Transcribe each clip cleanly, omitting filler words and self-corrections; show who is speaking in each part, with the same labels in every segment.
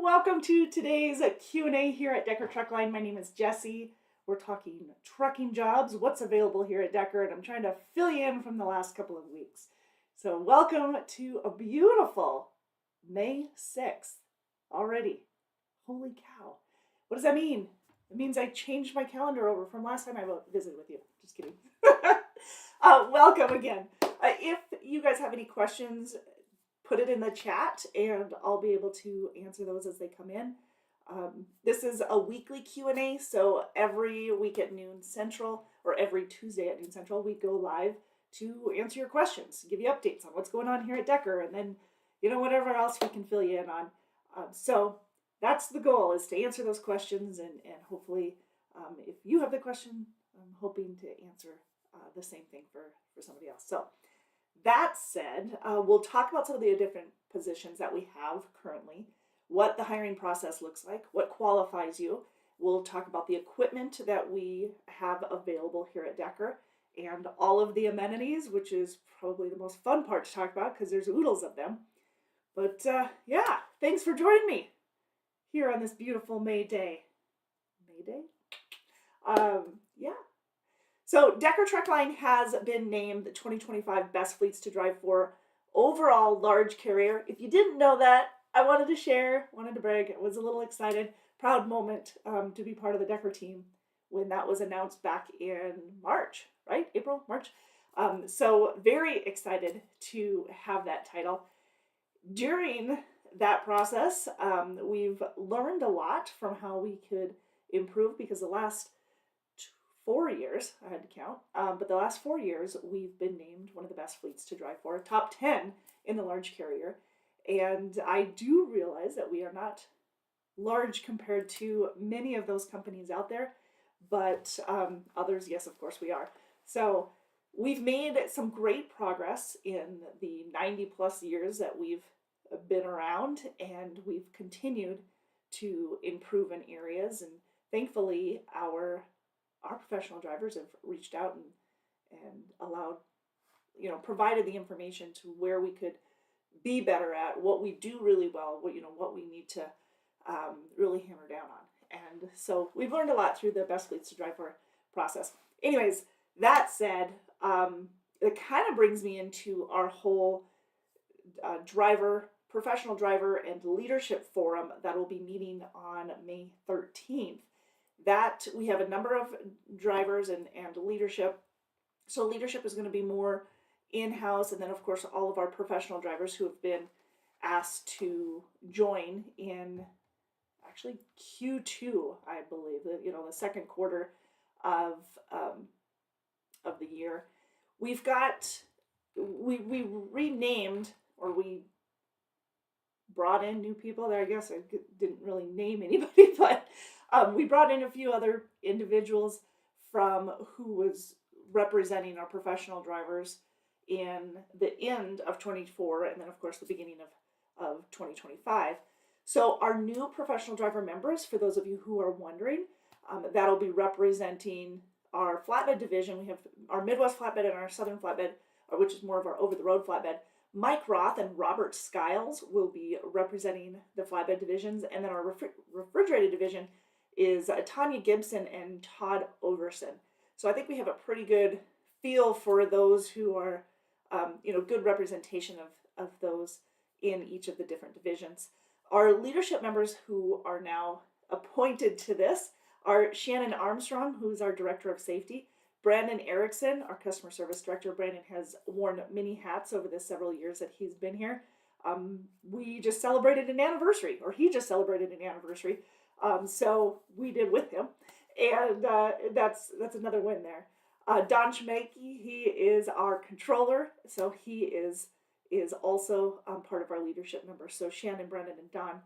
Speaker 1: Welcome to today's Q&A here at Decker Truck Line. My name is Jesse. We're talking trucking jobs, what's available here at Decker, and I'm trying to fill you in from the last couple of weeks. So welcome to a beautiful May 6th already. Holy cow. What does that mean? It means I changed my calendar over from last time I visited with you. Just kidding. Welcome again. If you guys have any questions, put it in the chat and I'll be able to answer those as they come in. This is a weekly Q&A, so every week at noon Central, or every Tuesday at noon Central, we go live to answer your questions, give you updates on what's going on here at Decker, and then, whatever else we can fill you in on. So that's the goal, is to answer those questions, and hopefully if you have the question, I'm hoping to answer the same thing for somebody else. So that said, we'll talk about some of the different positions that we have currently, what the hiring process looks like, what qualifies you. We'll talk about the equipment that we have available here at Decker and all of the amenities, which is probably the most fun part to talk about because there's oodles of them. But yeah, thanks for joining me here on this beautiful May day. May Day? Yeah. So Decker Truck Line has been named the 2025 Best Fleets to Drive For overall large carrier. If you didn't know that, I wanted to share, wanted to brag. I was a little excited, proud moment to be part of the Decker team when that was announced back in March, right? April, March. So very excited to have that title. During that process, we've learned a lot from how we could improve, because the last 4 years, I had to count, but the last 4 years we've been named one of the best fleets to drive for, top 10 in the large carrier. And I do realize that we are not large compared to many of those companies out there, but others, yes, of course we are. So we've made some great progress in the 90 plus years that we've been around, and we've continued to improve in areas, and thankfully our professional drivers have reached out and allowed, provided the information to where we could be better at, what we do really well, what we need to really hammer down on. And so we've learned a lot through the Best Fleets to Drive For process. Anyways, that said, it kind of brings me into our whole professional driver and leadership forum that will be meeting on May 13th. That we have a number of drivers and leadership. So leadership is going to be more in-house, and then of course all of our professional drivers who have been asked to join in actually Q2, I believe, the second quarter of the year. We renamed, or we brought in new people there. I guess I didn't really name anybody, but we brought in a few other individuals from who was representing our professional drivers in the end of 24, and then of course the beginning of 2025. So our new professional driver members, for those of you who are wondering, that'll be representing our flatbed division. We have our Midwest flatbed and our Southern flatbed, which is more of our over-the-road flatbed. Mike Roth and Robert Skiles will be representing the flatbed divisions, and then our refrigerated division is Tanya Gibson and Todd Overson. So I think we have a pretty good feel for those who are, good representation of those in each of the different divisions. Our leadership members who are now appointed to this are Shannon Armstrong, who's our Director of Safety, Brandon Erickson, our Customer Service Director. Brandon has worn many hats over the several years that he's been here. We just celebrated an anniversary, or he just celebrated an anniversary. So we did with him, and that's another win there. Don Schmake, he is our controller, so he is also part of our leadership members. So Shannon, Brendan, and Don,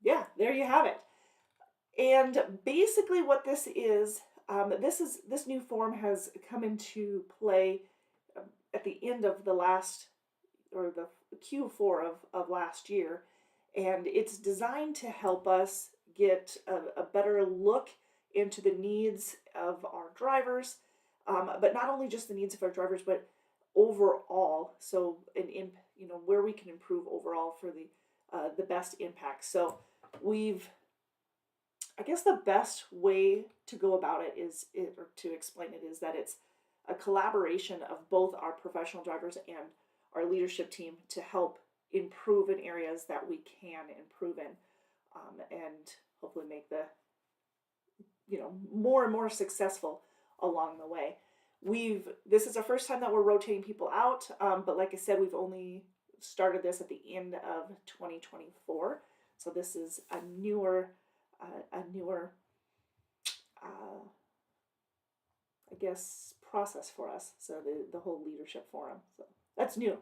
Speaker 1: yeah, there you have it. And basically what this is, this new form has come into play at the end of the last, or the Q4 of last year, and it's designed to help us get a better look into the needs of our drivers, but not only just the needs of our drivers, but overall. So, where we can improve overall for the the best impact. So I guess the best way to go about it or to explain it is that it's a collaboration of both our professional drivers and our leadership team to help improve in areas that we can improve in, and hopefully make the more and more successful along the way. This is our first time that we're rotating people out, but like I said, we've only started this at the end of 2024, so this is a newer I guess process for us. So the whole leadership forum, so that's new.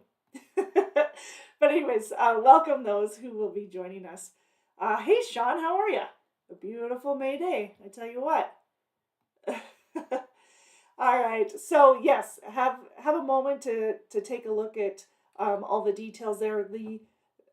Speaker 1: But anyways, welcome those who will be joining us. Hey Sean, how are you? A beautiful May day, I tell you what. All right, so yes, have a moment to take a look at all the details there.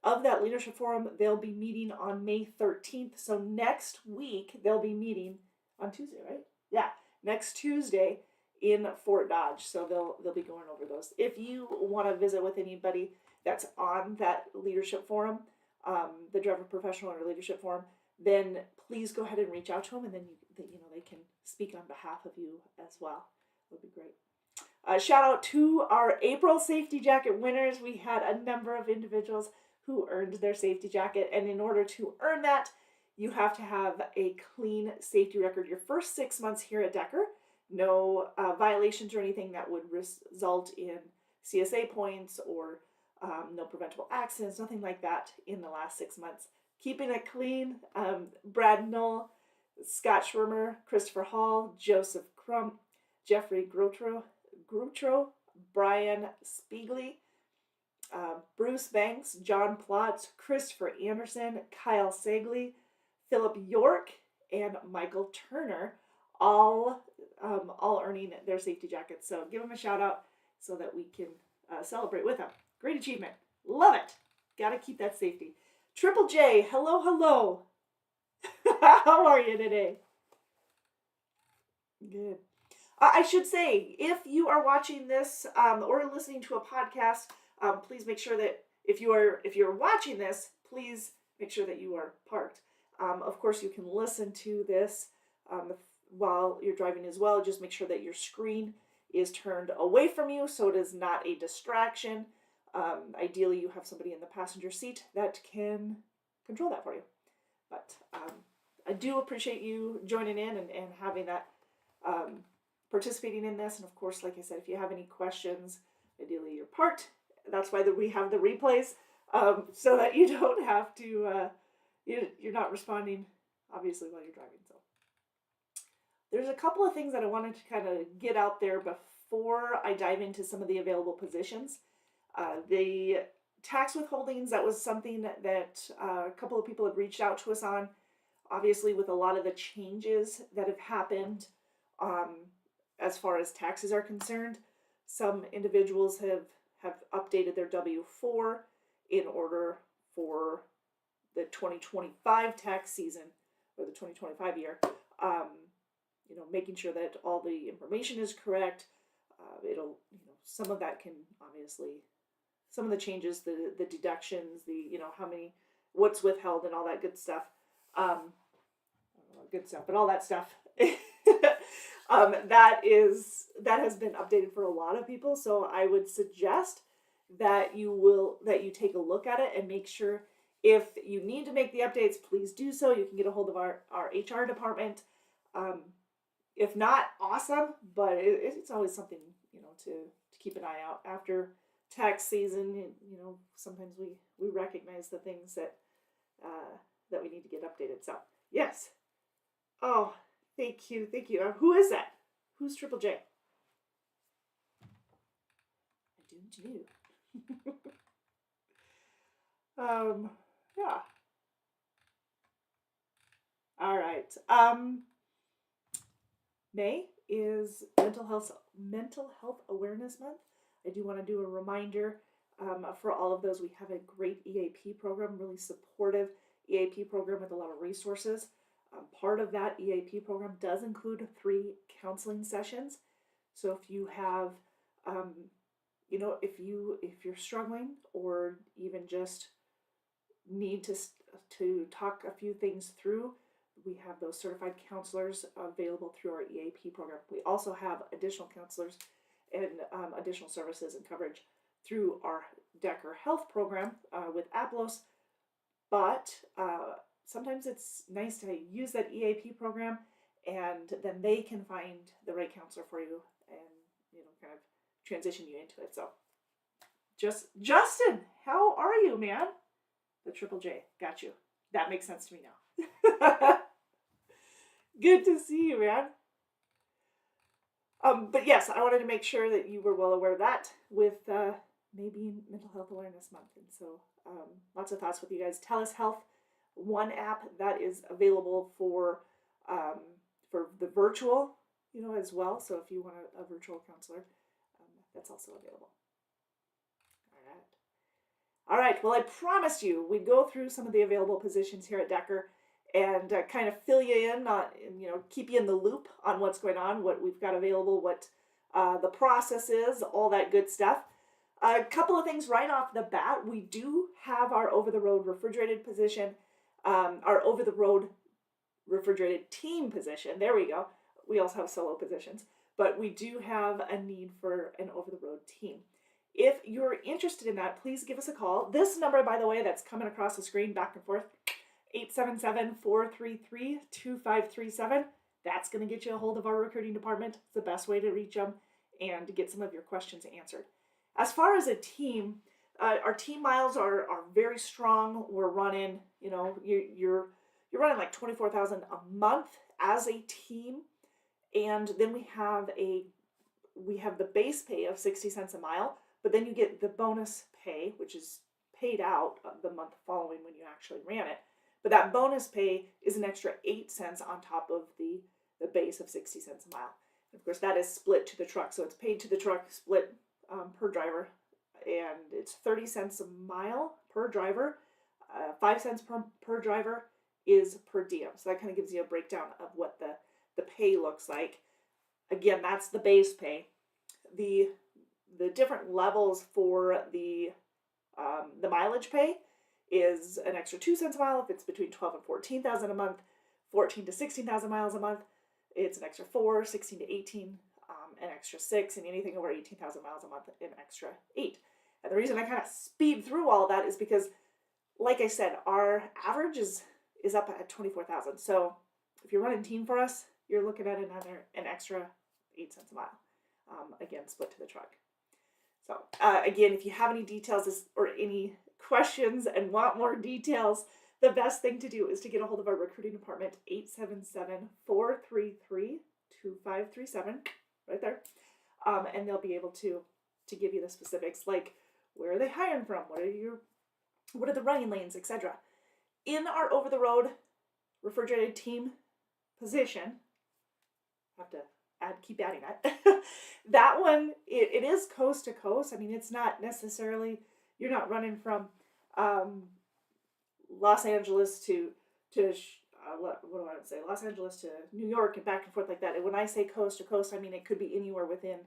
Speaker 1: Of that leadership forum, they'll be meeting on May 13th. So next week they'll be meeting on Tuesday, right? Yeah, next Tuesday in Fort Dodge. So they'll be going over those. If you want to visit with anybody that's on that leadership forum, the driver professional or leadership forum, then please go ahead and reach out to them, and then they can speak on behalf of you as well. That would be great. Shout out to our April safety jacket winners. We had a number of individuals who earned their safety jacket, and in order to earn that, you have to have a clean safety record your first 6 months here at Decker. No violations or anything that would result in CSA points or no preventable accidents, nothing like that in the last 6 months. Keeping it clean, Brad Knoll, Scott Schwimmer, Christopher Hall, Joseph Crump, Jeffrey Grotro, Brian Spiegley, Bruce Banks, John Plotz, Christopher Anderson, Kyle Sagley, Philip York, and Michael Turner, all earning their safety jackets. So give them a shout out so that we can celebrate with them. Great achievement. Love it. Got to keep that safety. Triple J, hello. How are you today? Good. I should say, if you are watching this or listening to a podcast, please make sure that if you're watching this, please make sure that you are parked. Of course, you can listen to this while you're driving as well. Just make sure that your screen is turned away from you so it is not a distraction. Ideally, you have somebody in the passenger seat that can control that for you. But I do appreciate you joining in and having that, participating in this. And of course, like I said, if you have any questions, ideally you're parked. That's why we have the replays, so that you don't have to, you're not responding, obviously, while you're driving. So there's a couple of things that I wanted to kind of get out there before I dive into some of the available positions. The tax withholdings, that was something that a couple of people had reached out to us on. Obviously, with a lot of the changes that have happened as far as taxes are concerned, some individuals have updated their W-4 in order for the 2025 tax season, or the 2025 year, making sure that all the information is correct. Some of that can obviously, some of the changes, the deductions, what's withheld and all that good stuff. But all that stuff that has been updated for a lot of people. So I would suggest that you take a look at it and make sure, if you need to make the updates, please do so. You can get a hold of our HR department. If not, awesome, but it's always something to keep an eye out after tax season. Sometimes we recognize the things that we need to get updated. So yes. Oh, thank you. Who is that? Who's Triple J? I don't know. Yeah. All right. May is Mental Health Awareness Month. I do want to do a reminder for all of those. We have a great EAP program, really supportive EAP program with a lot of resources. Part of that EAP program does include 3 counseling sessions. So if you have, if you're struggling, or even just need to talk a few things through, we have those certified counselors available through our EAP program. We also have additional counselors and additional services and coverage through our Decker Health program with APLOS. But sometimes it's nice to use that EAP program, and then they can find the right counselor for you and kind of transition you into it. So, Justin, how are you, man? The Triple J, got you. That makes sense to me now. Good to see you, man. But yes, I wanted to make sure that you were well aware of that with maybe Mental Health Awareness Month. And so lots of thoughts with you guys. TELUS Health, one app that is available for the virtual, as well. So if you want a virtual counselor, that's also available. All right. Well, I promised you we'd go through some of the available positions here at Decker and kind of fill you in, keep you in the loop on what's going on, what we've got available, what the process is, all that good stuff. A couple of things right off the bat. We do have our over-the-road refrigerated position, our over-the-road refrigerated team position. There we go. We also have solo positions, but we do have a need for an over-the-road team. If you're interested in that, please give us a call. This number, by the way, that's coming across the screen back and forth, 877-433-2537. That's going to get you a hold of our recruiting department. It's the best way to reach them and to get some of your questions answered. As far as a team, our team miles are very strong. We're running, you're running like 24,000 a month as a team, and then we have the base pay of 60 cents a mile, but then you get the bonus pay, which is paid out the month following when you actually ran it. But that bonus pay is an extra 8 cents on top of the base of 60 cents a mile. And of course, that is split to the truck, so it's paid to the truck, split per driver, and it's 30 cents a mile per driver. 5 cents per driver is per diem. So that kind of gives you a breakdown of what the pay looks like. Again, that's the base pay. The different levels for the mileage pay is an extra 2 cents a mile if it's between 12 and 14,000 a month, 14 to 16,000 miles a month. It's an extra 4, 16 to 18, an extra 6, and anything over 18,000 miles a month, an extra 8. And the reason I kind of speed through all of that is because, like I said, our average is up at 24,000. So if you're running team for us, you're looking at an extra 8 cents a mile, again, split to the truck. So again, if you have any details or any questions and want more details, the best thing to do is to get a hold of our recruiting department, 877-433-2537, right there. And they'll be able to give you the specifics, like where are they hiring from, what are the running lanes, etc. In our over-the-road refrigerated team position, I have to keep adding that. That one, it is coast to coast. I mean, it's not necessarily, you're not running from Los Angeles to what do I want to say? Los Angeles to New York and back and forth like that. And when I say coast to coast, I mean it could be anywhere within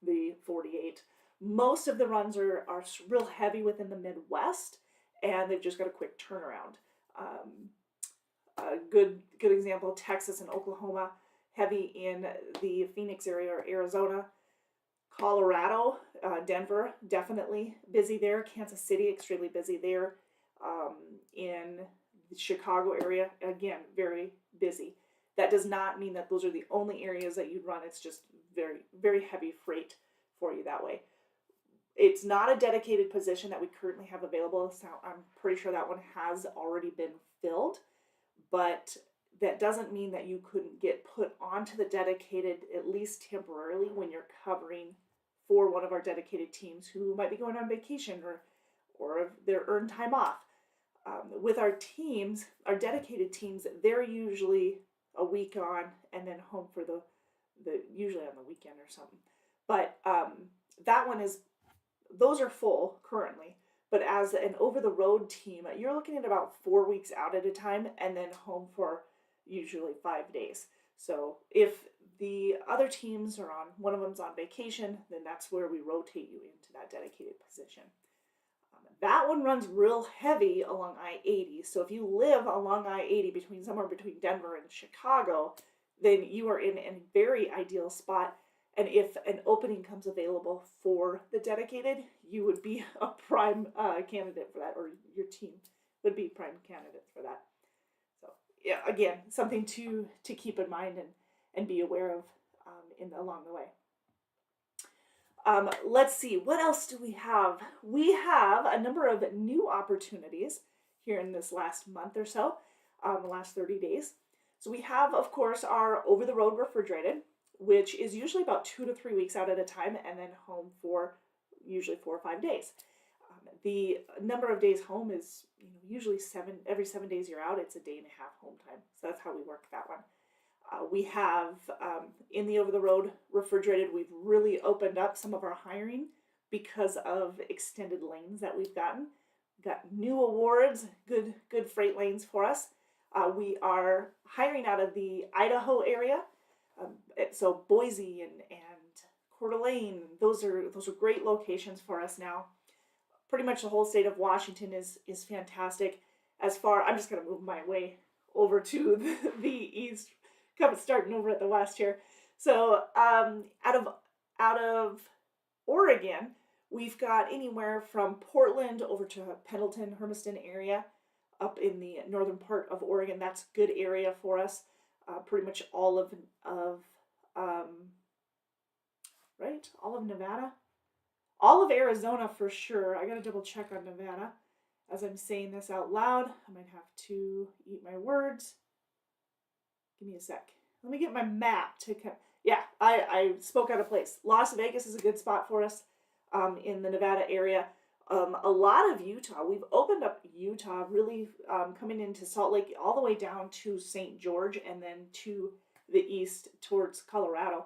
Speaker 1: the 48. Most of the runs are real heavy within the Midwest, and they've just got a quick turnaround. A good example, Texas and Oklahoma, heavy in the Phoenix area or Arizona. Colorado, Denver, definitely busy there. Kansas City, extremely busy there. In the Chicago area, again, very busy. That does not mean that those are the only areas that you'd run. It's just very, very heavy freight for you that way. It's not a dedicated position that we currently have available, so I'm pretty sure that one has already been filled, but that doesn't mean that you couldn't get put onto the dedicated, at least temporarily, when you're covering for one of our dedicated teams who might be going on vacation or their earned time off. With our teams, our dedicated teams, they're usually a week on and then home for the usually on the weekend or something. But that one those are full currently. But as an over-the-road team, you're looking at about 4 weeks out at a time and then home for usually 5 days. So if the other teams are on, one of them's on vacation, then that's where we rotate you into that dedicated position. That one runs real heavy along I-80. So if you live along I-80 somewhere between Denver and Chicago, then you are in a very ideal spot. And if an opening comes available for the dedicated, you would be a prime candidate for that, or your team would be prime candidates for that. So yeah, again, something to keep in mind and be aware of along the way. Let's see, what else do we have? We have a number of new opportunities here in this last month or so, the last 30 days. So we have, of course, our over-the-road refrigerated, which is usually about 2 to 3 weeks out at a time, and then home for usually 4 or 5 days. The number of days home is usually every 7 days you're out, it's a day and a half home time. So that's how we work that one. We have in the over-the-road refrigerated, we've really opened up some of our hiring because of extended lanes that we've gotten. We've got new awards, good freight lanes for us. We are hiring out of the Idaho area, so Boise and Coeur d'Alene. Those are great locations for us now. Pretty much the whole state of Washington is fantastic. I'm just going to move my way over to the east. Starting over at the west here. So out of Oregon, we've got anywhere from Portland over to Pendleton, Hermiston area, up in the northern part of Oregon. That's a good area for us. Pretty much all of Nevada, all of Arizona for sure. I gotta double check on Nevada as I'm saying this out loud. I might have to eat my words. Give me a sec. Let me get my map to. Yeah, I spoke out of place. Las Vegas is a good spot for us in the Nevada area. A lot of Utah. We've opened up Utah, really coming into Salt Lake all the way down to St. George and then to the east towards Colorado.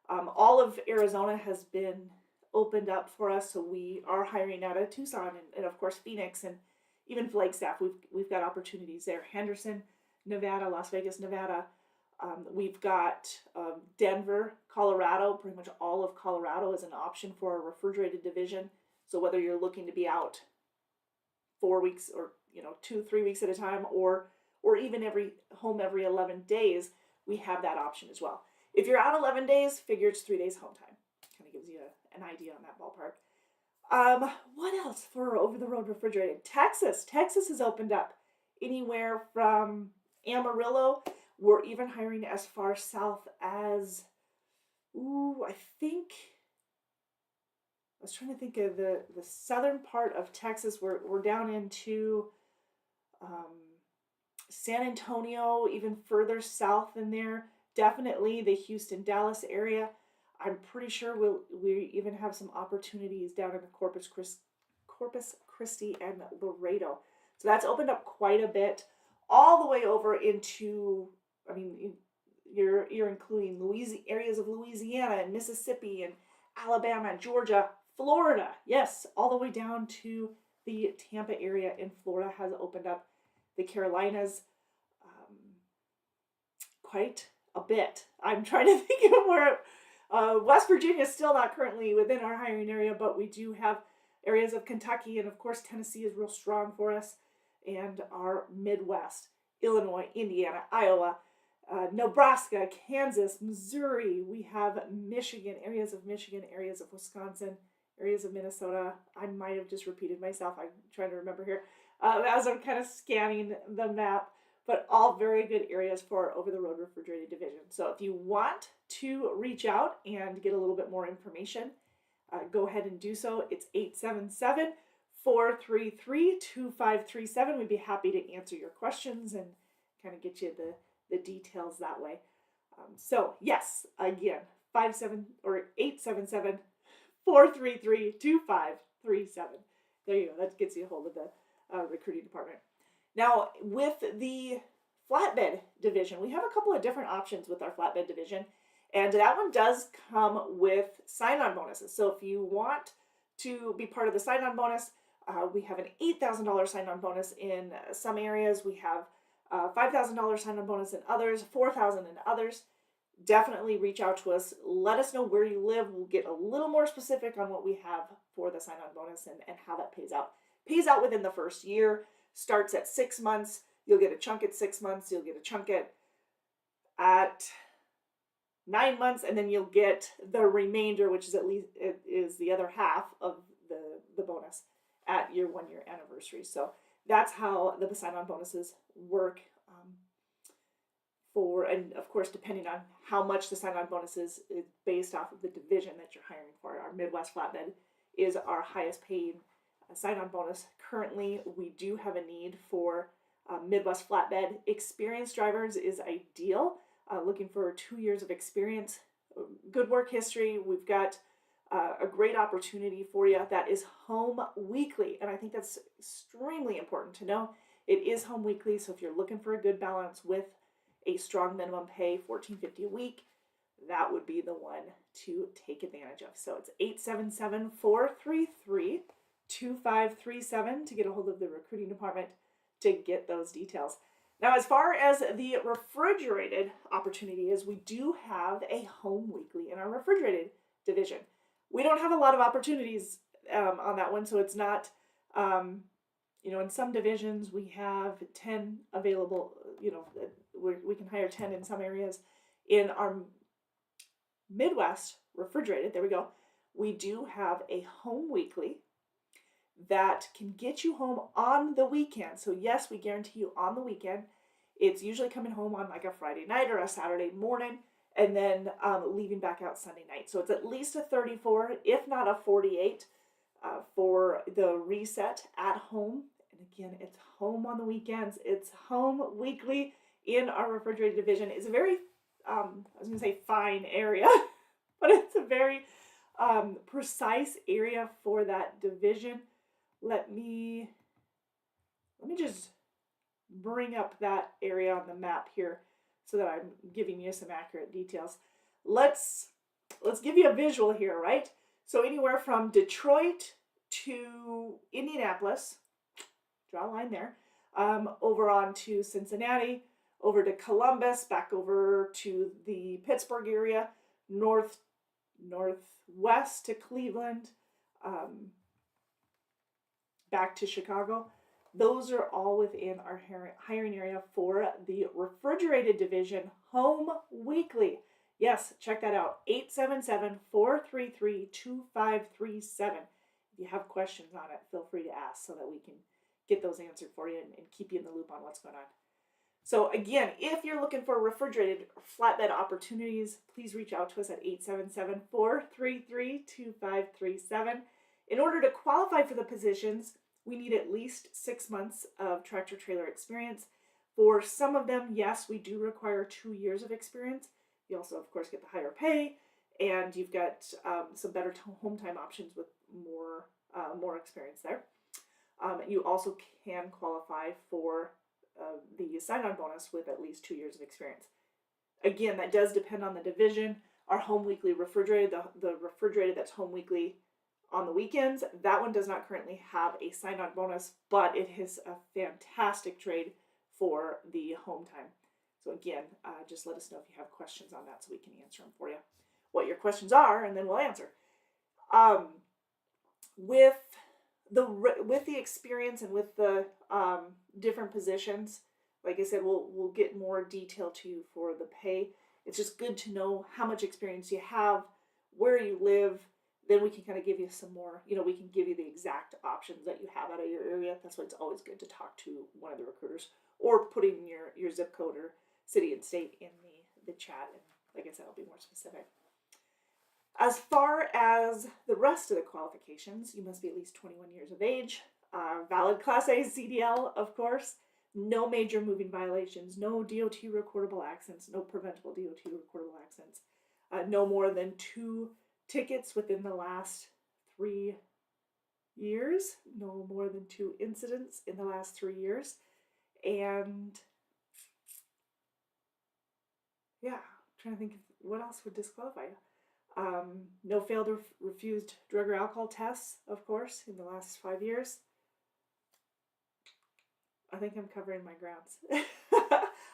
Speaker 1: All of Arizona has been opened up for us, so we are hiring out of Tucson and of course Phoenix and even Flagstaff. We've got opportunities there. Henderson, Nevada, Las Vegas, Nevada. We've got Denver, Colorado. Pretty much all of Colorado is an option for a refrigerated division. So whether you're looking to be out 4 weeks or 2-3 weeks at a time, or even every 11 days, we have that option as well. If you're out 11 days, figure it's 3 days home time. Kind of gives you an idea on that ballpark. What else for over-the-road refrigerated? Texas has opened up anywhere from Amarillo. We're even hiring as far south as, I was trying to think of the southern part of Texas. We're down into San Antonio, even further south than there. Definitely the Houston, Dallas area. I'm pretty sure we even have some opportunities down in the Corpus Christi and Laredo. So that's opened up quite a bit, all the way over into, you're including areas of Louisiana and Mississippi and Alabama, Georgia, Florida. Yes, all the way down to the Tampa area in Florida has opened up. The Carolinas, quite a bit. I'm trying to think of where. West Virginia is still not currently within our hiring area, but we do have areas of Kentucky, and of course Tennessee is real strong for us, and our Midwest, Illinois, Indiana, Iowa, Nebraska, Kansas, Missouri. We have Michigan, areas of Wisconsin, areas of Minnesota. I might have just repeated myself. I'm trying to remember here as I'm kind of scanning the map, but all very good areas for over-the-road refrigerated division. So if you want to reach out and get a little bit more information, go ahead and do so. It's 877-433-2537. We'd be happy to answer your questions and kind of get you the details that way. So yes, again, 877-433-2537. There you go. That gets you a hold of the recruiting department. Now, with the flatbed division, we have a couple of different options with our flatbed division, and that one does come with sign-on bonuses. So if you want to be part of the sign-on bonus, we have an $8,000 sign-on bonus in some areas. We have $5,000 sign-on bonus in others, $4,000 in others. Definitely reach out to us. Let us know where you live. We'll get a little more specific on what we have for the sign-on bonus and how that pays out. Pays out within the first year, starts at 6 months. You'll get a chunk at 6 months. You'll get a chunk at 9 months, and then you'll get the remainder, which is at least it is the other half of the bonus at your 1 year anniversary. So that's how the sign-on bonuses work. And of course, depending on how much the sign-on bonus is based off of the division that you're hiring for. Our Midwest Flatbed is our highest paid sign-on bonus. Currently, we do have a need for Midwest Flatbed. Experienced drivers is ideal. Looking for 2 years of experience, good work history. We've got a great opportunity for you that is home weekly, and I think that's extremely important to know. It is home weekly, so if you're looking for a good balance with a strong minimum pay, $14.50 a week, that would be the one to take advantage of. So it's 877-433-2537 to get a hold of the recruiting department to get those details. Now, as far as the refrigerated opportunity is, we do have a home weekly in our refrigerated division. We don't have a lot of opportunities on that one, so it's not, in some divisions we have 10 available, we can hire 10 in some areas. In our Midwest refrigerated, there we go, we do have a home weekly that can get you home on the weekend. So yes, we guarantee you on the weekend. It's usually coming home on like a Friday night or a Saturday morning, and then leaving back out Sunday night. So it's at least a 34, if not a 48, for the reset at home. And again, it's home on the weekends. It's home weekly in our refrigerated division. It's a very, fine area, but it's a very precise area for that division. Let me just bring up that area on the map here so that I'm giving you some accurate details. Let's give you a visual here, right? So anywhere from Detroit to Indianapolis, draw a line there, over on to Cincinnati, over to Columbus, back over to the Pittsburgh area, northwest to Cleveland, back to Chicago. Those are all within our hiring area for the refrigerated division, home weekly. Yes, check that out, 877-433-2537. If you have questions on it, feel free to ask so that we can get those answered for you and keep you in the loop on what's going on. So again, if you're looking for refrigerated flatbed opportunities, please reach out to us at 877-433-2537. In order to qualify for the positions, we need at least 6 months of tractor trailer experience. For some of them, yes, we do require 2 years of experience. You also, of course, get the higher pay, and you've got some better home time options with more experience there. You also can qualify for the sign-on bonus with at least 2 years of experience. Again, that does depend on the division. Our home weekly refrigerated, the refrigerated that's home weekly on the weekends, that one does not currently have a sign-on bonus, but it is a fantastic trade for the home time. So again, just let us know if you have questions on that so we can answer them for you. What your questions are, and then we'll answer. With the experience and with the different positions, like I said, we'll get more detail to you for the pay. It's just good to know how much experience you have, where you live. Then we can kind of give you some more, we can give you the exact options that you have out of your area. That's why it's always good to talk to one of the recruiters or put in your zip code or city and state in the chat. And like I said, I'll be more specific. As far as the rest of the qualifications, you must be at least 21 years of age, valid Class A CDL, of course, no major moving violations, no DOT recordable accidents, no preventable DOT recordable accidents, no more than 2 tickets within the last 3 years, no more than 2 incidents in the last 3 years, and yeah, I'm trying to think of what else would disqualify you. No failed or refused drug or alcohol tests, of course, in the last 5 years. I think I'm covering my grounds.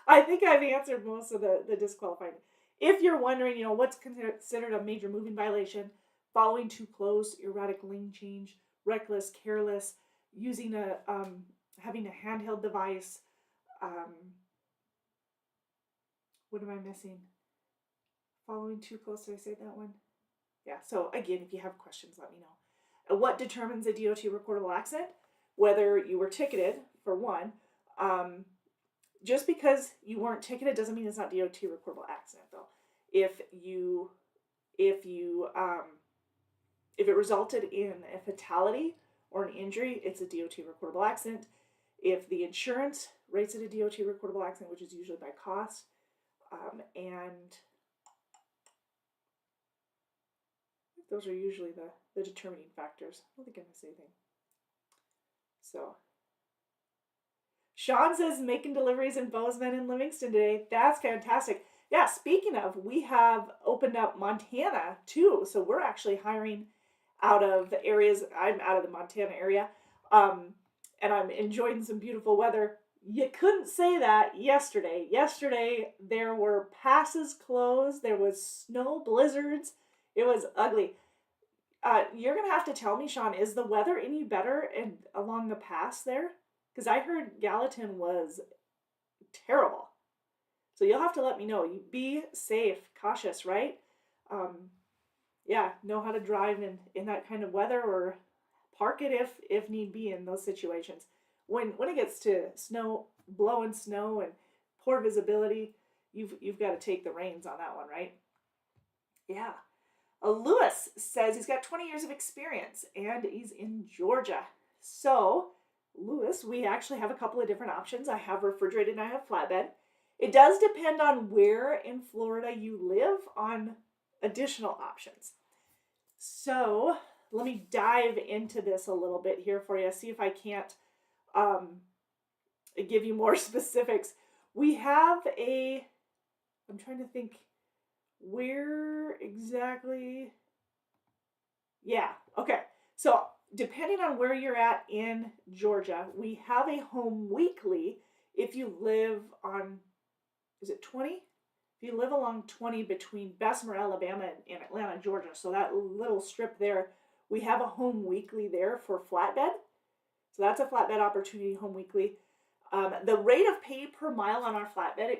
Speaker 1: I think I've answered most of the disqualifying. If you're wondering, what's considered a major moving violation, following too close, erratic lane change, reckless, careless, using having a handheld device. What am I missing? Following too close, did I say that one? Yeah, so again, if you have questions, let me know. What determines a DOT recordable accident? Whether you were ticketed, for one. Just because you weren't ticketed doesn't mean it's not DOT recordable accident, though. If it resulted in a fatality or an injury, it's a DOT recordable accident. If the insurance rates it a DOT recordable accident, which is usually by cost, and those are usually the determining factors. I don't think I missed anything. So, Sean says making deliveries in Bozeman and Livingston today. That's fantastic. Yeah, speaking of, we have opened up Montana too. So we're actually hiring out of the areas. I'm out of the Montana area. And I'm enjoying some beautiful weather. You couldn't say that yesterday. Yesterday, there were passes closed. There was snow blizzards. It was ugly. You're going to have to tell me, Sean, is the weather any better along the pass there? Because I heard Gallatin was terrible. So you'll have to let me know. You be safe, cautious, right? Yeah, know how to drive in that kind of weather, or park it if need be in those situations. When it gets to snow, blowing snow and poor visibility, you've got to take the reins on that one, right? Yeah. Lewis says he's got 20 years of experience and he's in Georgia. So, Lewis, we actually have a couple of different options. I have refrigerated and I have flatbed. It does depend on where in Florida you live on additional options. So, let me dive into this a little bit here for you, see if I can't give you more specifics. We have I'm trying to think where exactly. Yeah, okay. So, depending on where you're at in Georgia, we have a home weekly if you live on, is it 20? If you live along 20 between Bessemer, Alabama and Atlanta, Georgia, so that little strip there, we have a home weekly there for flatbed. So that's a flatbed opportunity, home weekly. The rate of pay per mile on our flatbed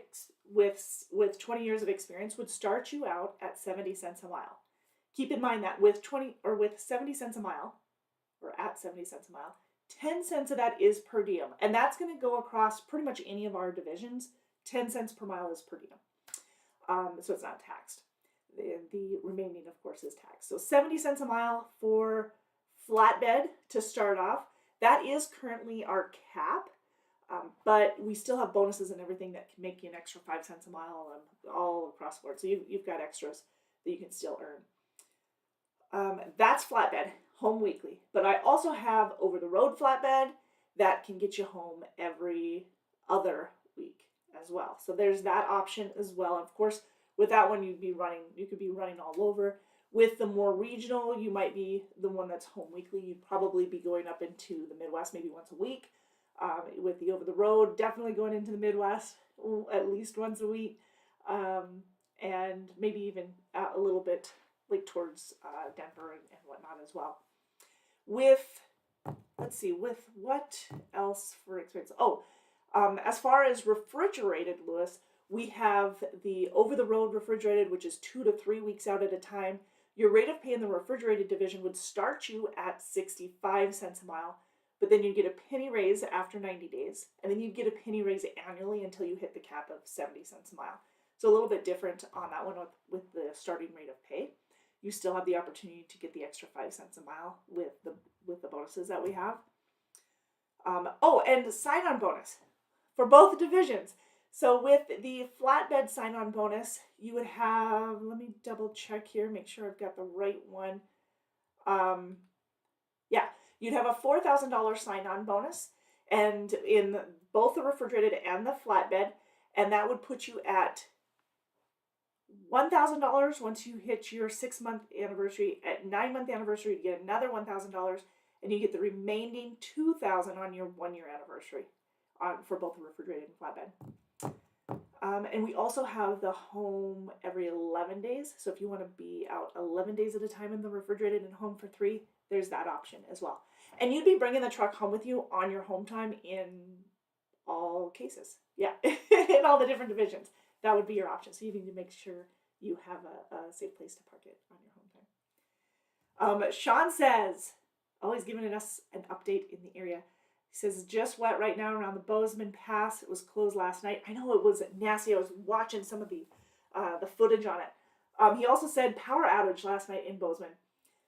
Speaker 1: with 20 years of experience would start you out at 70 cents a mile. Keep in mind that with 70 cents a mile, or at 70 cents a mile, 10 cents of that is per diem. And that's going to go across pretty much any of our divisions. 10 cents per mile is per diem. So it's not taxed. The remaining, of course, is taxed. So 70 cents a mile for flatbed to start off. That is currently our cap. But we still have bonuses and everything that can make you an extra 5 cents a mile all across the board. So you've got extras that you can still earn. That's flatbed, home weekly. But I also have over-the-road flatbed that can get you home every other week as well. So there's that option as well. Of course, with that one, you could be running all over. With the more regional, you might be the one that's home weekly. You'd probably be going up into the Midwest maybe once a week. With the over-the-road, definitely going into the Midwest at least once a week, and maybe even a little bit like towards Denver and whatnot as well. With what else for experience? As far as refrigerated, Lewis, we have the over-the-road refrigerated, which is 2 to 3 weeks out at a time. Your rate of pay in the refrigerated division would start you at 65 cents a mile. But then you'd get a penny raise after 90 days, and then you'd get a penny raise annually until you hit the cap of 70 cents a mile. So a little bit different on that one with the starting rate of pay. You still have the opportunity to get the extra 5 cents a mile with the bonuses that we have. And sign-on bonus for both divisions. So with the flatbed sign-on bonus, you would have, let me double check here, make sure I've got the right one. You'd have a $4,000 sign-on bonus, and in both the refrigerated and the flatbed, and that would put you at $1,000 once you hit your 6-month anniversary. At 9-month anniversary, you get another $1,000, and you get the remaining $2,000 on your 1-year anniversary for both the refrigerated and flatbed. And we also have the home every 11 days. So if you want to be out 11 days at a time in the refrigerated and home for 3, there's that option as well. And you'd be bringing the truck home with you on your home time in all cases. Yeah, in all the different divisions. That would be your option. So you need to make sure you have a safe place to park it on your home time. Sean says, always giving us an update in the area. He says, just wet right now around the Bozeman Pass. It was closed last night. I know it was nasty. I was watching some of the footage on it. He also said power outage last night in Bozeman.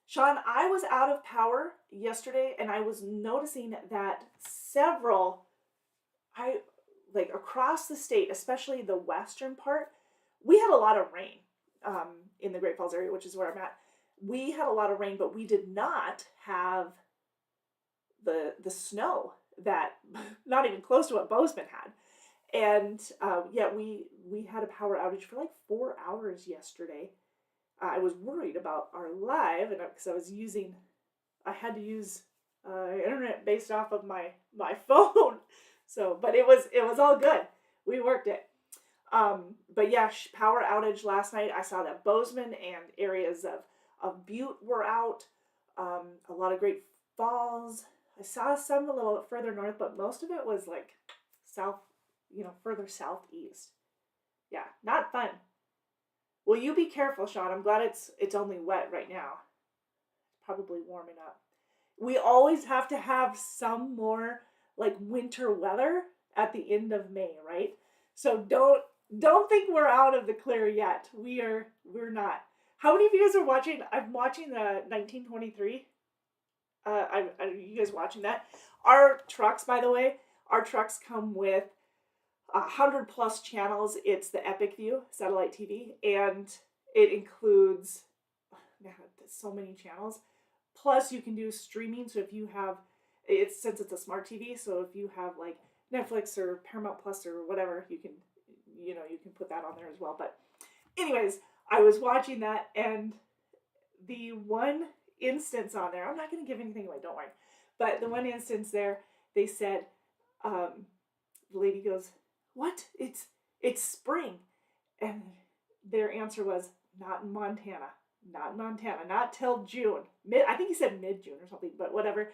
Speaker 1: Sean, I was out of power yesterday, and I was noticing that across the state, especially the western part, we had a lot of rain in the Great Falls area, which is where I'm at. We had a lot of rain, but we did not have the snow that, not even close to what Bozeman had. And yeah, we had a power outage for like 4 hours yesterday. I was worried about our live, and because I had to use internet based off of my phone. So, but it was all good. We worked it. But yeah, power outage last night. I saw that Bozeman and areas of Butte were out. A lot of Great Falls. I saw some a little further north, but most of it was like south, further southeast. Yeah, not fun. Well, you be careful, Sean. I'm glad it's only wet right now. It's probably warming up. We always have to have some more like winter weather at the end of May, right? So don't think we're out of the clear yet. We're not. How many of you guys are watching? I'm watching the 1923. Are you guys watching that? Our trucks, by the way, come with 100+ channels. It's the Epic View satellite TV, and it includes so many channels. Plus, you can do streaming. So if you have, since it's a smart TV, so if you have like Netflix or Paramount Plus or whatever, you can put that on there as well. But anyways, I was watching that, and the one instance on there, I'm not going to give anything away, don't worry. But the one instance there, they said, the lady goes, "What? It's spring," and their answer was, "Not in Montana, not till June. I think he said mid-June or something, but whatever.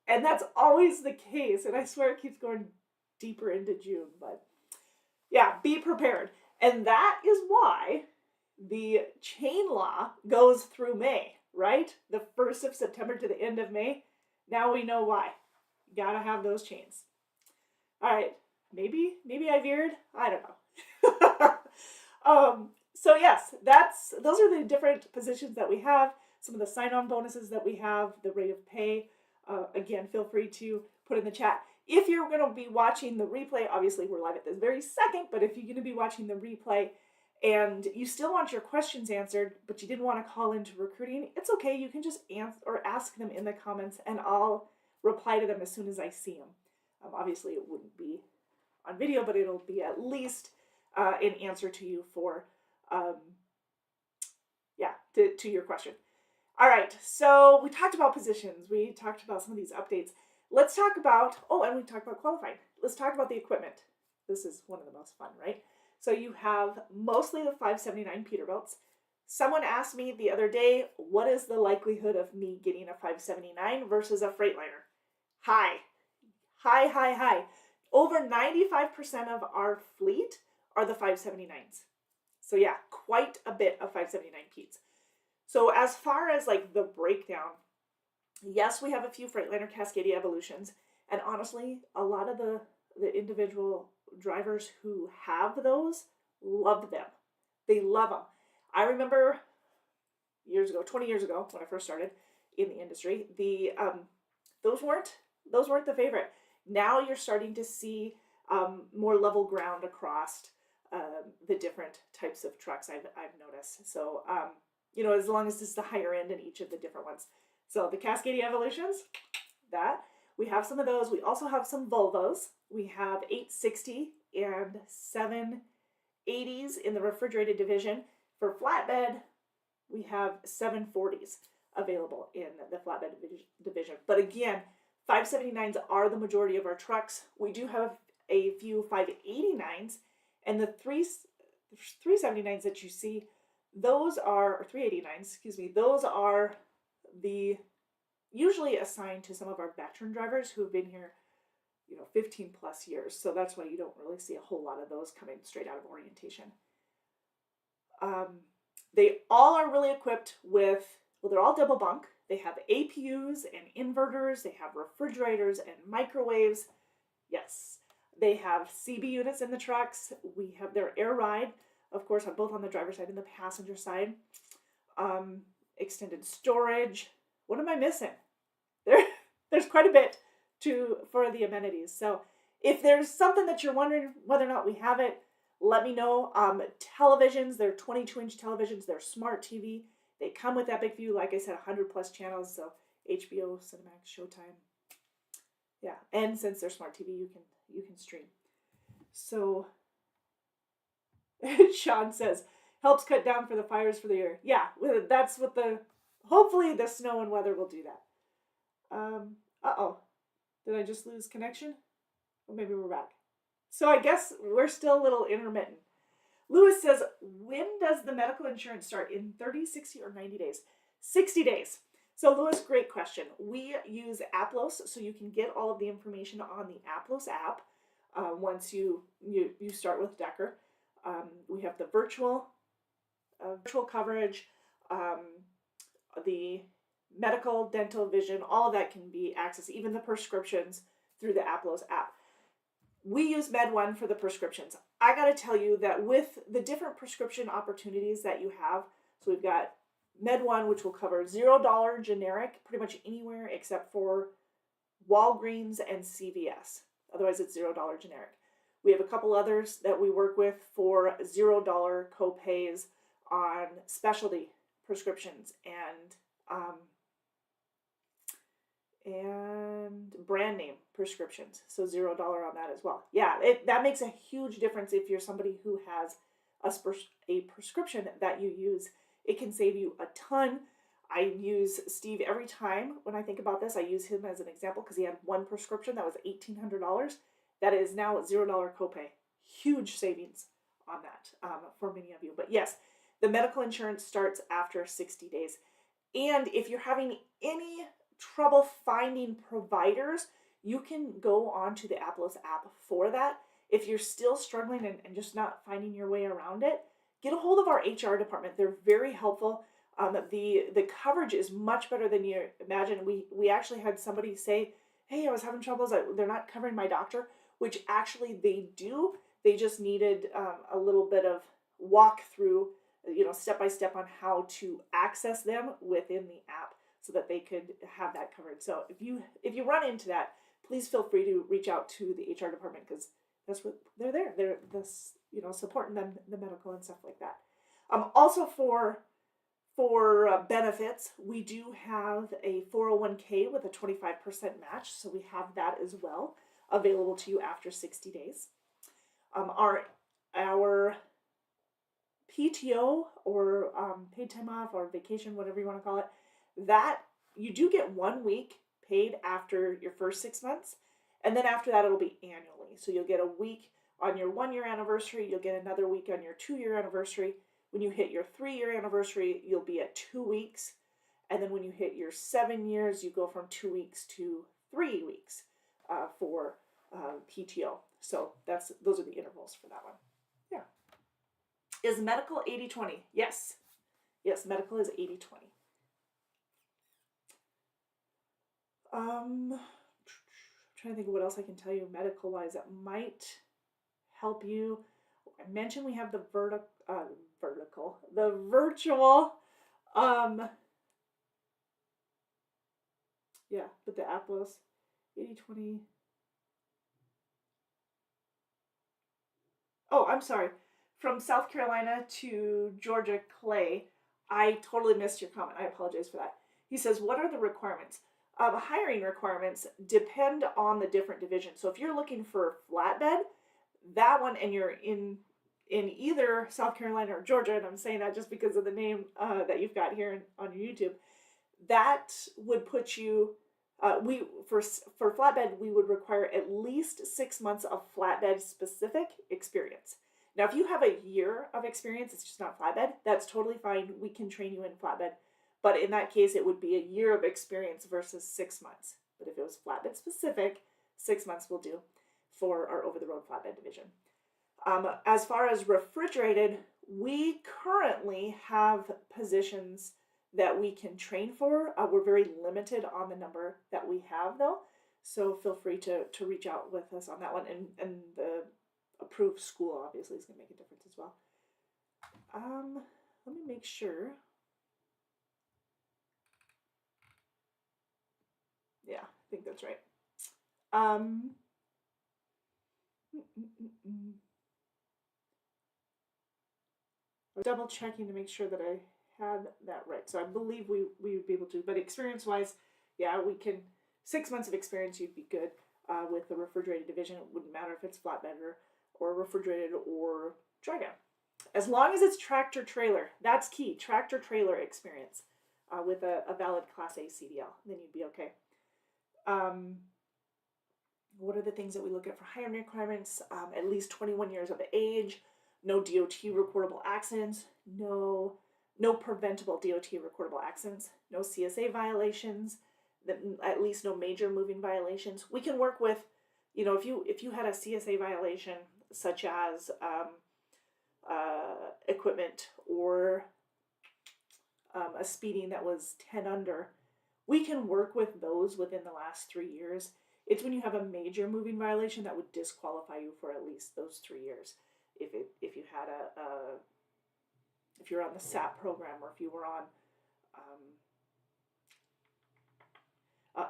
Speaker 1: And that's always the case, and I swear it keeps going deeper into June. But yeah, be prepared, and that is why the chain law goes through May, right? The 1st of September to the end of May. Now we know why. You gotta have those chains. All right. Maybe I veered. I don't know. So yes, those are the different positions that we have. Some of the sign-on bonuses that we have, the rate of pay. Again, feel free to put in the chat. If you're going to be watching the replay, obviously we're live at this very second, but if you're going to be watching the replay and you still want your questions answered, but you didn't want to call into recruiting, it's okay. You can just answer or ask them in the comments, and I'll reply to them as soon as I see them. Obviously, it wouldn't be on video, but it'll be at least an answer to you for, to your question. All right, so we talked about positions. We talked about some of these updates. Let's talk about, and we talked about qualifying. Let's talk about the equipment. This is one of the most fun, right? So you have mostly the 579 Peterbilts. Someone asked me the other day, what is the likelihood of me getting a 579 versus a Freightliner? High. Over 95% of our fleet are the 579s. So yeah, quite a bit of 579 Petes. So as far as like the breakdown, yes, we have a few Freightliner Cascadia Evolutions, and honestly, a lot of the individual drivers who have those love them. They love them. I remember 20 years ago, when I first started in the industry, those weren't the favorite. Now you're starting to see more level ground across the different types of trucks I've noticed. So, as long as it's the higher end in each of the different ones. So the Cascadia Evolutions, that. We have some of those. We also have some Volvos. We have 860 and 780s in the refrigerated division. For flatbed, we have 740s available in the flatbed division. But again, 579s are the majority of our trucks. We do have a few 589s, and the 379s that you see, those are, or 389s, excuse me, those are the usually assigned to some of our veteran drivers who have been here, 15 plus years. So that's why you don't really see a whole lot of those coming straight out of orientation. They all are really equipped with, well, they're all double bunk. They have APUs and inverters. They have refrigerators and microwaves. Yes. They have CB units in the trucks. We have their air ride, of course, both on the driver's side and the passenger side. Extended storage. What am I missing? There's quite a bit for the amenities. So if there's something that you're wondering whether or not we have it, let me know. Televisions, they're 22-inch televisions. They're smart TV. They come with Epic View, like I said, 100 plus channels. So HBO, Cinemax, Showtime. Yeah, and since they're smart TV, you can stream. So Sean says, helps cut down for the fires for the year. Yeah, that's what hopefully the snow and weather will do that. Uh-oh. Did I just lose connection? Or maybe we're back. So I guess we're still a little intermittent. Lewis says, when does the medical insurance start? In 30, 60, or 90 days? 60 days. So Lewis, great question. We use Aplos, so you can get all of the information on the Aplos app once you start with Decker. We have the virtual coverage, the medical, dental, vision, all of that can be accessed, even the prescriptions through the Aplos app. We use MedOne for the prescriptions. I got to tell you that with the different prescription opportunities that you have, so we've got MedOne, which will cover $0 generic pretty much anywhere except for Walgreens and CVS. Otherwise, it's $0 generic. We have a couple others that we work with for $0 copays on specialty prescriptions and brand name prescriptions. So $0 on that as well. Yeah, that makes a huge difference if you're somebody who has a prescription that you use. It can save you a ton. I use Steve every time when I think about this. I use him as an example because he had one prescription that was $1,800. That is now a $0 copay. Huge savings on that for many of you. But yes, the medical insurance starts after 60 days. And if you're having any trouble finding providers, you can go onto the Aplos app for that. If you're still struggling and just not finding your way around it, get a hold of our HR department. They're very helpful. The coverage is much better than you imagine. We actually had somebody say, hey, I was having troubles. They're not covering my doctor, which actually they do. They just needed a little bit of walkthrough, step by step on how to access them within the app so that they could have that covered. So if you run into that, please feel free to reach out to the HR department because that's what they're there. They're this, supporting them, the medical and stuff like that. Also for benefits, we do have a 401k with a 25% match. So we have that as well available to you after 60 days. Our PTO or paid time off or vacation, whatever you want to call it, that you do get 1 week paid after your first 6 months. And then after that, it'll be annually. So you'll get a week on your 1 year anniversary. You'll get another week on your 2 year anniversary. When you hit your 3 year anniversary, you'll be at 2 weeks. And then when you hit your 7 years, you go from 2 weeks to 3 weeks for PTO. So those are the intervals for that one. Yeah. Is medical 80-20? Yes. Yes, medical is 80-20. I'm trying to think of what else I can tell you medical-wise that might help you. I mentioned we have the virtual, with the Aplos 80-20. Oh, I'm sorry. From South Carolina to Georgia, Clay, I totally missed your comment. I apologize for that. He says, what are the requirements? Hiring requirements depend on the different divisions. So if you're looking for flatbed, that one, and you're in either South Carolina or Georgia, and I'm saying that just because of the name that you've got here on your YouTube, that would put you, for flatbed, we would require at least 6 months of flatbed specific experience. Now, if you have a year of experience, it's just not flatbed, that's totally fine. We can train you in flatbed. But in that case, it would be a year of experience versus 6 months. But if it was flatbed specific, 6 months will do for our over-the-road flatbed division. As far as refrigerated, we currently have positions that we can train for. We're very limited on the number that we have, though. So feel free to reach out with us on that one. And the approved school, obviously, is going to make a difference as well. Let me make sure. Yeah, I think that's right. I'm double checking to make sure that I had that right. So I believe we would be able to, but experience wise, yeah, we can. 6 months of experience, you'd be good with the refrigerated division. It wouldn't matter if it's flatbed or refrigerated or dry van. As long as it's tractor trailer, that's key. Tractor trailer experience with a valid Class A CDL, then you'd be okay. What are the things that we look at for hiring requirements? At least 21 years of age, no DOT recordable accidents, no preventable DOT recordable accidents, no CSA violations, at least no major moving violations. We can work with, if you had a CSA violation such as equipment or a speeding that was 10 under, we can work with those within the last 3 years. It's when you have a major moving violation that would disqualify you for at least those 3 years. If you had if you're on the SAP program, or if you were on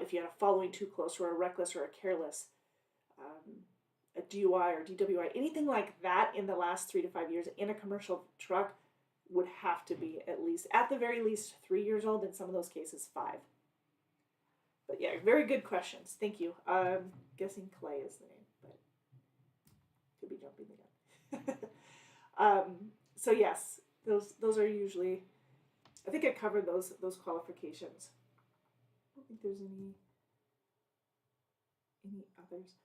Speaker 1: if you had a following too close, or a reckless or a careless, a DUI or DWI, anything like that in the last 3 to 5 years in a commercial truck would have to be at the very least 3 years old. In some of those cases, 5. But yeah, very good questions. Thank you. Guessing Clay is the name, but could be jumping the gun. So yes, those are usually. I think I covered those qualifications. I don't think there's any others.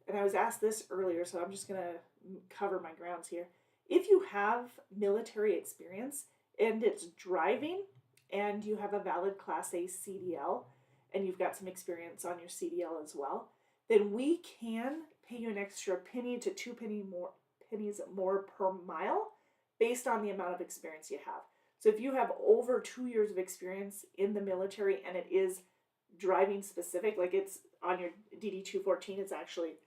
Speaker 1: And I was asked this earlier, so I'm just gonna cover my grounds here. If you have military experience and it's driving, and you have a valid Class A CDL, and you've got some experience on your CDL as well, then we can pay you an extra penny to 2 pennies more per mile based on the amount of experience you have. So if you have over 2 years of experience in the military and it is driving specific, like it's on your DD-214, it's actually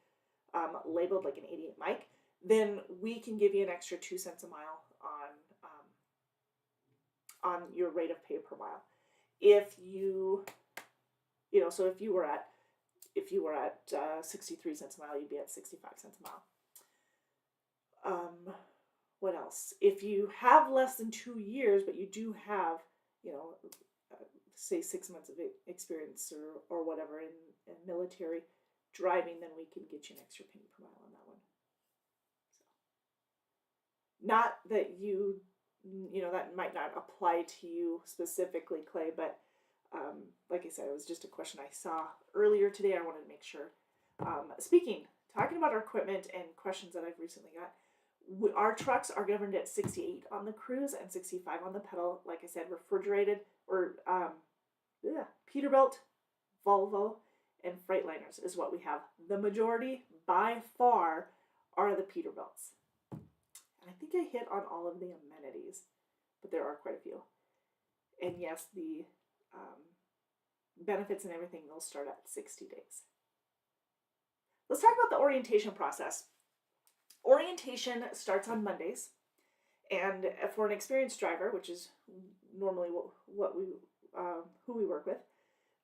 Speaker 1: labeled like an 88 mic, then we can give you an extra 2 cents a mile on your rate of pay per mile. If you were at 63 cents a mile, you'd be at 65 cents a mile. What else? If you have less than 2 years, but you do have, say 6 months of experience or whatever in military driving, then we can get you an extra penny per mile on that one. So, not that that might not apply to you specifically, Clay, but like I said, it was just a question I saw earlier today. I wanted to make sure. Talking about our equipment and questions that I've recently got, our trucks are governed at 68 on the cruise and 65 on the pedal. Like I said, refrigerated or Peterbilt, Volvo, and Freightliners is what we have. The majority, by far, are the Peterbilts. And I think I hit on all of the amenities, but there are quite a few. And yes, the benefits and everything, they'll start at 60 days. Let's talk about the orientation process. Orientation starts on Mondays, and for an experienced driver, which is normally who we work with,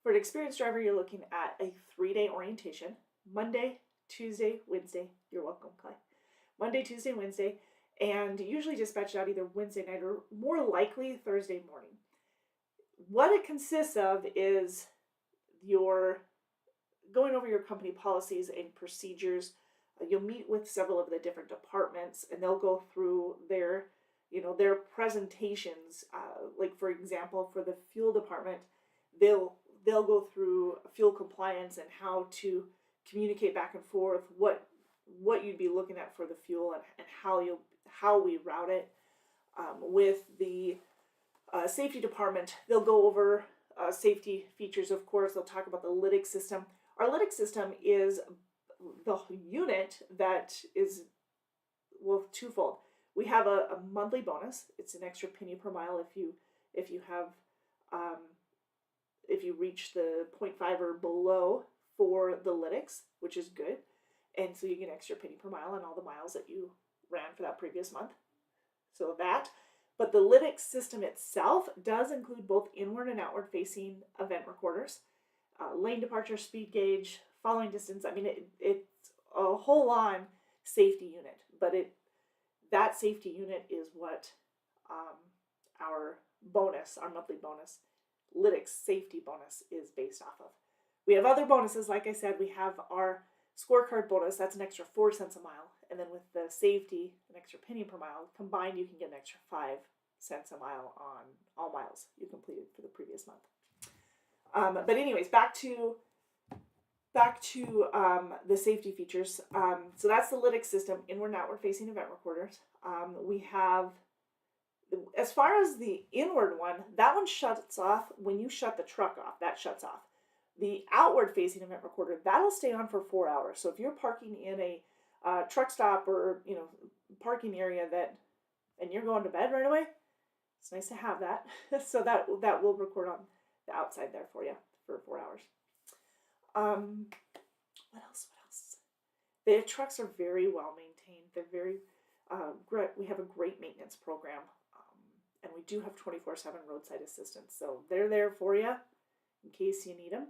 Speaker 1: for an experienced driver, you're looking at a 3-day orientation: Monday, Tuesday, Wednesday. You're welcome, Clay. Monday, Tuesday, Wednesday, and usually dispatched out either Wednesday night or more likely Thursday morning. What it consists of is your going over your company policies and procedures. You'll meet with several of the different departments, and they'll go through their presentations. Like for example, for the fuel department, they'll go through fuel compliance and how to communicate back and forth, what you'd be looking at for the fuel, and how we route it. With the safety department, they'll go over safety features, of course. They'll talk about the lytic system. Our lytic system is the unit that is, well, twofold. We have a monthly bonus. It's an extra penny per mile if you have if you reach the 0.5 or below for the lytics, which is good. And so you get an extra penny per mile on all the miles that you ran for that previous month. So that. But the lytic system itself does include both inward and outward facing event recorders, lane departure, speed gauge, following distance. I mean, it's a whole on safety unit, but that safety unit is what our bonus, our monthly bonus, lytics safety bonus is based off of. We have other bonuses, like I said. We have our scorecard bonus. That's an extra 4 cents a mile. And then with the safety, an extra penny per mile. Combined, you can get an extra 5 cents a mile on all miles you completed for the previous month. But anyways, back to the safety features. So that's the lytic system, inward and outward facing event recorders. We have, as far as the inward one, that one shuts off when you shut the truck off. That shuts off. The outward facing event recorder, that'll stay on for 4 hours. So if you're parking in a truck stop or parking area and you're going to bed right away, it's nice to have that. So that will record on the outside there for you for 4 hours. What else? The trucks are very well maintained. They're very great. We have a great maintenance program, and we do have 24/7 roadside assistance. So they're there for you in case you need them.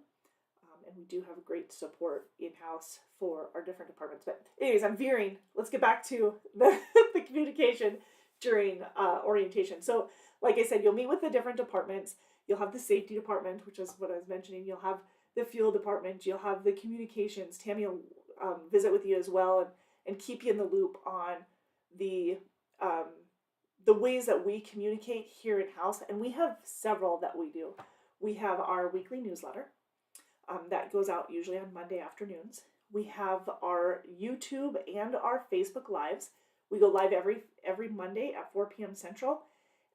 Speaker 1: And we do have great support in-house for our different departments. But anyways, I'm veering. Let's get back to the communication during orientation. So like I said, you'll meet with the different departments. You'll have the safety department, which is what I was mentioning. You'll have the fuel department. You'll have the communications. Tammy will visit with you as well and keep you in the loop on the ways that we communicate here in-house. And we have several that we do. We have our weekly newsletter. That goes out usually on Monday afternoons. We have our YouTube and our Facebook Lives. We go live every Monday at 4 p.m. Central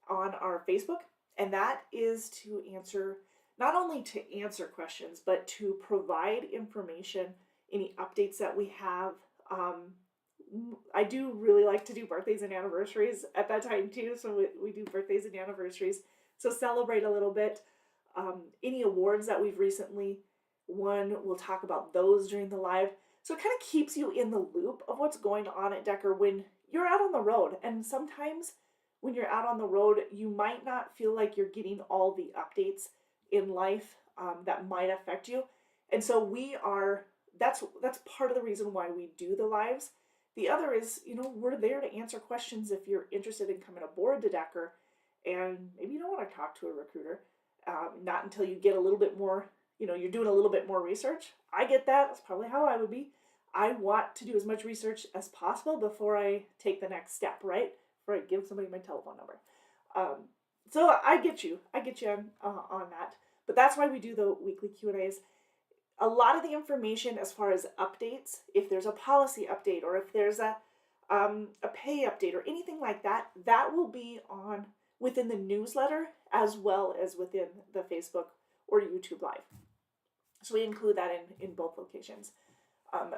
Speaker 1: on our Facebook. And that is to answer, not only to answer questions, but to provide information, any updates that we have. I do really like to do birthdays and anniversaries at that time too. So we do birthdays and anniversaries. So celebrate a little bit. Any awards that we've recently won, we'll talk about those during the live. So it kind of keeps you in the loop of what's going on at Decker when you're out on the road. And sometimes when you're out on the road, you might not feel like you're getting all the updates in life that might affect you. And so that's part of the reason why we do the lives. The other is, we're there to answer questions if you're interested in coming aboard to Decker and maybe you don't want to talk to a recruiter. Not until you get a little bit more, you're doing a little bit more research. I get that. That's probably how I would be. I want to do as much research as possible before I take the next step, right? Before I give somebody my telephone number. So I get you. On that. But that's why we do the weekly Q&As. A lot of the information as far as updates, if there's a policy update or if there's a pay update or anything like that, that will be on within the newsletter as well as within the Facebook or YouTube Live. So we include that in both locations.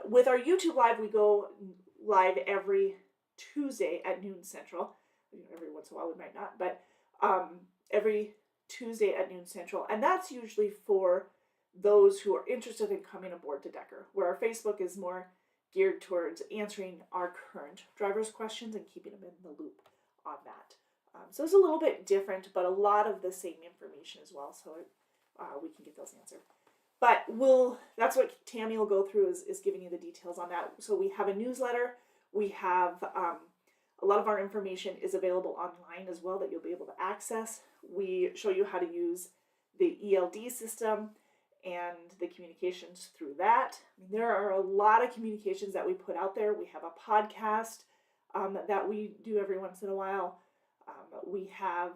Speaker 1: With our YouTube Live, we go live every Tuesday at noon Central. Every once in a while we might not, but every Tuesday at noon Central. And that's usually for those who are interested in coming aboard to Decker, where our Facebook is more geared towards answering our current drivers' questions and keeping them in the loop on that. So it's a little bit different, but a lot of the same information as well, so we can get those answered. But that's what Tammy will go through is giving you the details on that. So we have a newsletter. We have a lot of our information is available online as well that you'll be able to access. We show you how to use the ELD system and the communications through that. There are a lot of communications that we put out there. We have a podcast that we do every once in a while. We have,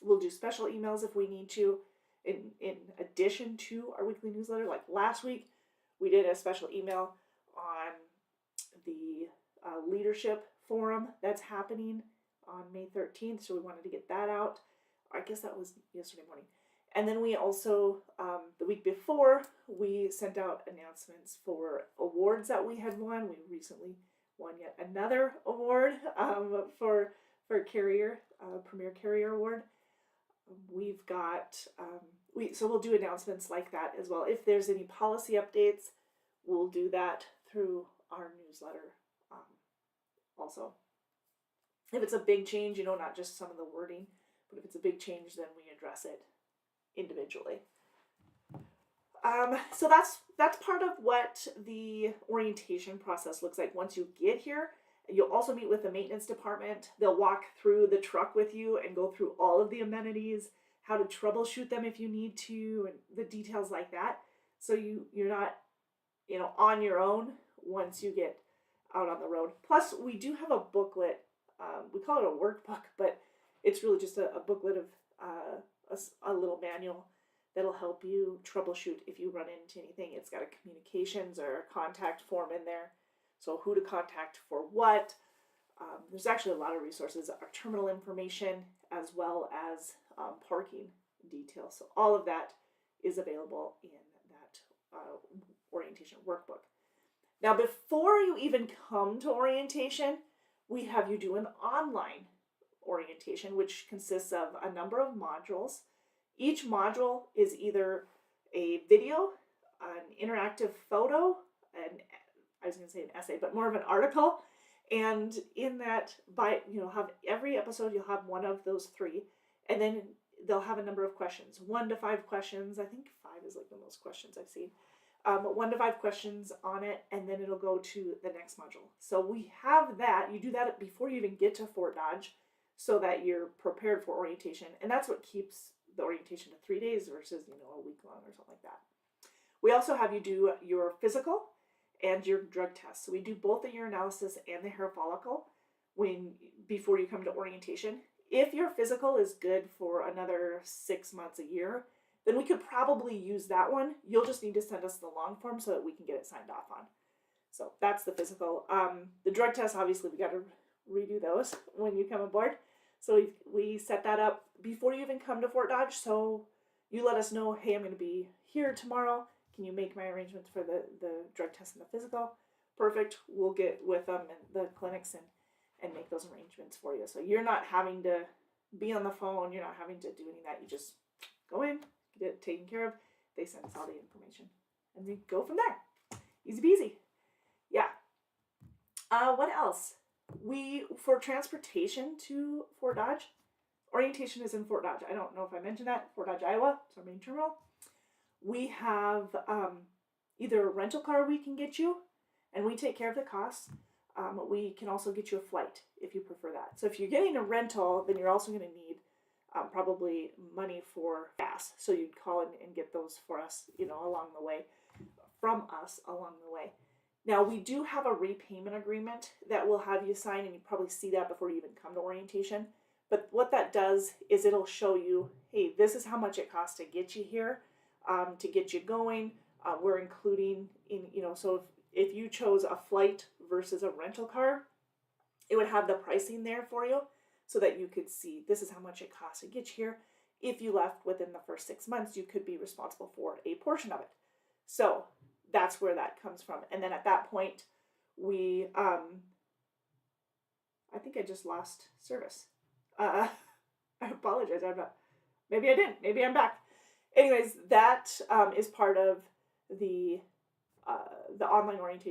Speaker 1: we'll do special emails if we need to, in addition to our weekly newsletter. Like last week, we did a special email on the leadership forum that's happening on May 13th, so we wanted to get that out. I guess that was yesterday morning. And then we also, the week before, we sent out announcements for awards that we had won. We recently won yet another award for Carrier, Premier Carrier Award. We've got, so we'll do announcements like that as well. If there's any policy updates, we'll do that through our newsletter also. If it's a big change, not just some of the wording, but if it's a big change, then we address it individually. So that's part of what the orientation process looks like once you get here. You'll also meet with the maintenance department. They'll walk through the truck with you and go through all of the amenities, how to troubleshoot them if you need to, and the details like that. So you're not, on your own once you get out on the road. Plus, we do have a booklet. We call it a workbook, but it's really just a booklet of a little manual that'll help you troubleshoot if you run into anything. It's got a communications or a contact form in there. So who to contact for what. There's actually a lot of resources. Our terminal information as well as parking details. So all of that is available in that orientation workbook. Now, before you even come to orientation, we have you do an online orientation, which consists of a number of modules. Each module is either a video, an interactive photo, I was going to say an essay, but more of an article. And in that, have every episode, you'll have one of those three. And then they'll have a number of questions, 1 to 5 questions. I think 5 is like the most questions I've seen. 1 to 5 questions on it, and then it'll go to the next module. So we have that. You do that before you even get to Fort Dodge so that you're prepared for orientation. And that's what keeps the orientation to 3 days versus, a week long or something like that. We also have you do your physical and your drug test. So we do both the urinalysis and the hair follicle before you come to orientation. If your physical is good for another 6 months, a year, then we could probably use that one. You'll just need to send us the long form so that we can get it signed off on. So that's the physical. The drug test, obviously, we got to redo those when you come aboard. So we set that up before you even come to Fort Dodge. So you let us know, hey, I'm going to be here tomorrow. Can you make my arrangements for the drug test and the physical? Perfect. We'll get with them and the clinics and make those arrangements for you. So you're not having to be on the phone. You're not having to do any of that. You just go in, get it taken care of. They send us all the information. And we go from there. Easy peasy. Yeah. What else? For transportation to Fort Dodge, orientation is in Fort Dodge. I don't know if I mentioned that. Fort Dodge, Iowa. It's our main terminal. We have either a rental car we can get you, and we take care of the costs. We can also get you a flight if you prefer that. So if you're getting a rental, then you're also going to need probably money for gas. So you'd call and get those for us, along the way, from us along the way. Now, we do have a repayment agreement that we'll have you sign, and you probably see that before you even come to orientation. But what that does is it'll show you, hey, this is how much it costs to get you here, to get you going. We're including so if you chose a flight versus a rental car, it would have the pricing there for you so that you could see this is how much it costs to get you here. If you left within the first 6 months, you could be responsible for a portion of it. So that's where that comes from. And then at that point, we, I think I just lost service. I apologize. Maybe I didn't. Maybe I'm back. Anyways, that is part of the online orientation